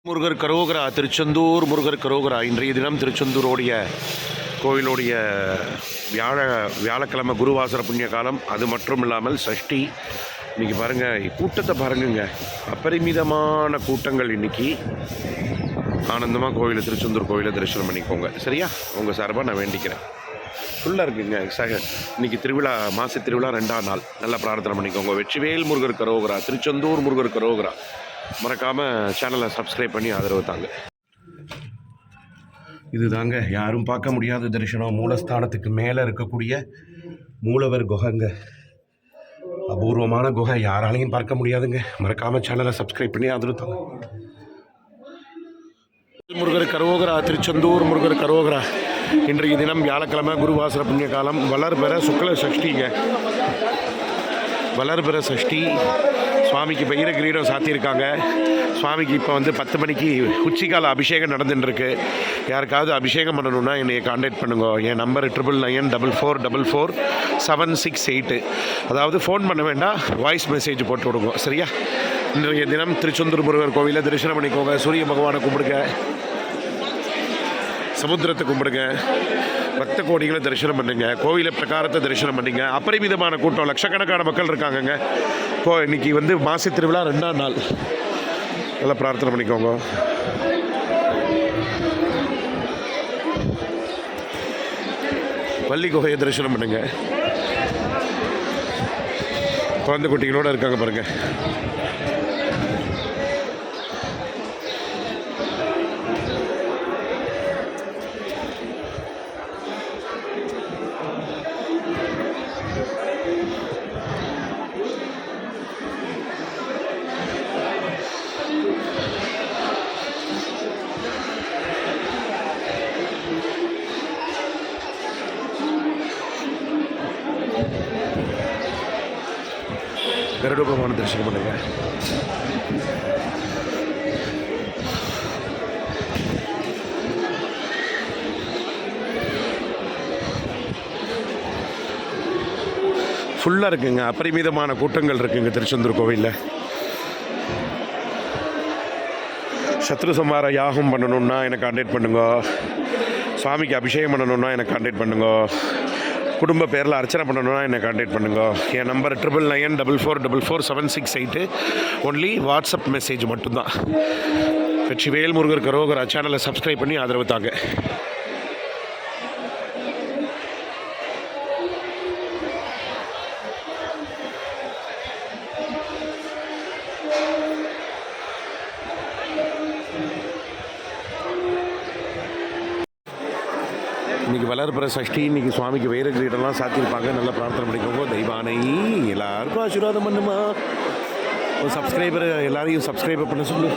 முருகர் கரோகரா திருச்செந்தூர் முருகர் கரோகரா. இன்றைய தினம் திருச்செந்தூரோடைய கோவிலுடைய வியாழக்கிழமை குருவாசர புண்ணிய காலம். அது மட்டும் இல்லாமல் சஷ்டி. இன்றைக்கி பாருங்கள், கூட்டத்தை பாருங்குங்க, அபரிமிதமான கூட்டங்கள். இன்றைக்கி ஆனந்தமாக கோவிலை திருச்செந்தூர் கோவிலை தரிசனம் பண்ணிக்கோங்க. சரியா? உங்கள் சார்பாக நான் வேண்டிக்கிறேன். ஃபுல்லாக இருக்குங்க. இன்றைக்கி திருவிழா, மாசி திருவிழா 2ஆம் நாள். நல்லா பிரார்த்தனை பண்ணிக்கோங்க. வெற்றிவேல் முருகர் கரோகரா, திருச்செந்தூர் முருகர் கரோகரா. மறக்காமல் சேனலை சப்ஸ்கிரைப் பண்ணி ஆதரவு தாங்க. இது தாங்க யாரும் பார்க்க முடியாத தரிசனம். மூலஸ்தானத்துக்கு மேலே இருக்கக்கூடிய மூலவர் குகைங்க. அபூர்வமான குகை, யாராலையும் பார்க்க முடியாதுங்க. மறக்காமல் சேனலை சப்ஸ்கிரைப் பண்ணி ஆதரவு தாங்க. முருகர் கரோகரா, திருச்செந்தூர் முருகர் கரோகரா. இன்றைய தினம் வியாழக்கிழமை குருவாசர புண்ணிய காலம். வளர்பெற சுக்ல சஷ்டிங்க. வளர்பெற சஷ்டி. சுவாமிக்கு பயிர கிரீடம் சாத்தியிருக்காங்க. சுவாமிக்கு இப்போ 10 மணிக்கு உச்சிக்கால அபிஷேகம் நடந்துட்டுருக்கு. யாருக்காவது அபிஷேகம் பண்ணணுன்னா என்னை கான்டாக்ட் பண்ணுங்க. என் நம்பர் 9994447688. அதாவது ஃபோன் பண்ண வேண்டாம், வாய்ஸ் மெசேஜ் போட்டு விடுங்க. சரியா? இன்றைய தினம் திருச்செந்தூர் முருகர் கோவிலில் தரிசனம் பண்ணிக்கோங்க. சூரிய பகவானை கும்பிடுங்க, சமுத்திரத்தை கும்பிடுங்க, பக்த கோடிகளை தரிசனம் பண்ணுங்க, கோவிலை பிரகாரத்தை தரிசனம் பண்ணிங்க. அபரிமிதமான கூட்டம், லட்சக்கணக்கான மக்கள் இருக்காங்கங்க. இன்னைக்கு மாசி திருவிழா 2ஆம் நாள். நல்லா பிரார்த்தனை பண்ணிக்கோங்க. வள்ளி குகையை தரிசனம் பண்ணுங்க. குழந்தை குட்டிகளோடு இருக்காங்க பாருங்க. கருட பகவானை தரிசனம் பண்ணுங்க. ஃபுல்லாக இருக்குங்க. அபரிமிதமான கூட்டங்கள் இருக்குங்க திருச்செந்தூர் கோவிலில். சத்ரு சம்ஹார யாகம் பண்ணணுன்னா எனக்கு கான்டாக்ட் பண்ணுங்க. சுவாமிக்கு அபிஷேகம் பண்ணணுன்னா எனக்கு கான்டாக்ட் பண்ணுங்க. குடும்ப பேரில் அர்ச்சனை பண்ணணுன்னா என்னை கான்டாக்ட் பண்ணுங்க. என் நம்பர் 9994447688. ஒன்லி வாட்ஸ்அப் மெசேஜ் மட்டும்தான். வெற்றிவேல் முருகர் கரோகரா. சேனலை சப்ஸ்கிரைப் பண்ணி ஆதரவு தாங்க. இன்றைக்கி வளர்பிற சஷ்டி. இன்றைக்கி சுவாமிக்கு வைர கிரீடம்லாம் சாத்தியிருப்பாங்க. நல்லா பிரார்த்தனை பண்ணிக்கோங்க. தெய்வானை எல்லாருக்கும் ஆசீர்வாதம் பண்ணுமா. ஒரு சப்ஸ்கிரைபர் எல்லாரையும் சப்ஸ்கிரைபர் பண்ண சொல்லு.